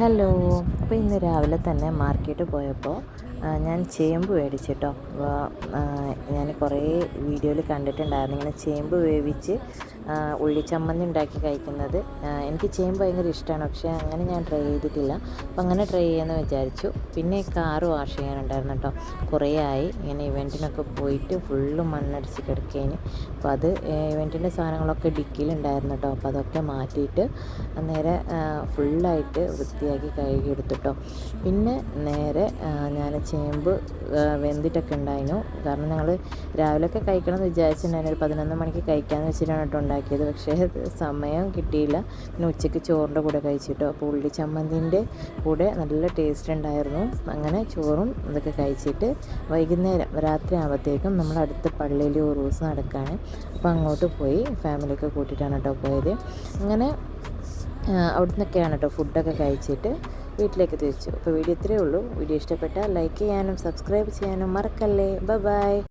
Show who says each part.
Speaker 1: Hello. അപ്പോൾ ഇന്ന് രാവിലെ തന്നെ മാർക്കറ്റിൽ പോയപ്പോൾ ഞാൻ ചേമ്പ് മേടിച്ചിട്ടോ. ഞാൻ കുറേ വീഡിയോയിൽ കണ്ടിട്ടുണ്ടായിരുന്നു ഇങ്ങനെ ചേമ്പ് വേവിച്ച് ഉള്ളിച്ചമ്മന്തി ഉണ്ടാക്കി കഴിക്കുന്നത്. എനിക്ക് ചേമ്പ് ഭയങ്കര ഇഷ്ടമാണ്, പക്ഷേ അങ്ങനെ ഞാൻ ട്രൈ ചെയ്തിട്ടില്ല. അപ്പോൾ അങ്ങനെ ട്രൈ ചെയ്യാമെന്ന് വിചാരിച്ചു. പിന്നെ കാറ് വാഷ് ചെയ്യാനുണ്ടായിരുന്നു കേട്ടോ. കുറേ ആയി ഇങ്ങനെ ഇവൻറ്റിനൊക്കെ പോയിട്ട് ഫുള്ള് മണ്ണടിച്ച് കിടക്കേന്. അപ്പോൾ അത് ഇവൻറ്റിൻ്റെ സാധനങ്ങളൊക്കെ ഡിക്കിയിലുണ്ടായിരുന്നു കേട്ടോ. അപ്പോൾ അതൊക്കെ മാറ്റിയിട്ട് നേരെ ഫുള്ളായിട്ട് വൃത്തിയാക്കി കഴുകിയെടുത്തിട്ടോ. പിന്നെ നേരെ ഞാൻ ചേമ്പ് വെന്തിട്ടൊക്കെ ഉണ്ടായിരുന്നു. കാരണം ഞങ്ങൾ രാവിലെയൊക്കെ കഴിക്കണമെന്ന് വിചാരിച്ചിട്ടുണ്ടായിരുന്നു. ഒരു 11 മണിക്ക് കഴിക്കാമെന്ന് വെച്ചിട്ടാണ് കേട്ടോ ഉണ്ടാക്കിയത്. പക്ഷേ സമയം കിട്ടിയില്ല. പിന്നെ ഉച്ചയ്ക്ക് ചോറിൻ്റെ കൂടെ കഴിച്ചിട്ടോ. അപ്പോൾ ഉള്ളി ചമ്മന്തിൻ്റെ കൂടെ നല്ല ടേസ്റ്റ് ഉണ്ടായിരുന്നു. അങ്ങനെ ചോറും ഇതൊക്കെ കഴിച്ചിട്ട് വൈകുന്നേരം രാത്രി ആകുമ്പോഴത്തേക്കും നമ്മൾ അടുത്ത പള്ളിയിൽ ഉറൂസ് നടക്കുകയാണ്. അപ്പോൾ അങ്ങോട്ട് പോയി ഫാമിലിയൊക്കെ കൂട്ടിയിട്ടാണ് കേട്ടോ പോയത്. അങ്ങനെ അവിടെ നിന്നൊക്കെയാണ് കേട്ടോ ഫുഡൊക്കെ കഴിച്ചിട്ട് വീട്ടിലേക്ക് തിരിച്ചു. അപ്പോൾ വീഡിയോ ഇത്രയേ ഉള്ളൂ. വീഡിയോ ഇഷ്ടപ്പെട്ടാൽ ലൈക്ക് ചെയ്യാനും സബ്സ്ക്രൈബ് ചെയ്യാനും മറക്കല്ലേ. ബൈ.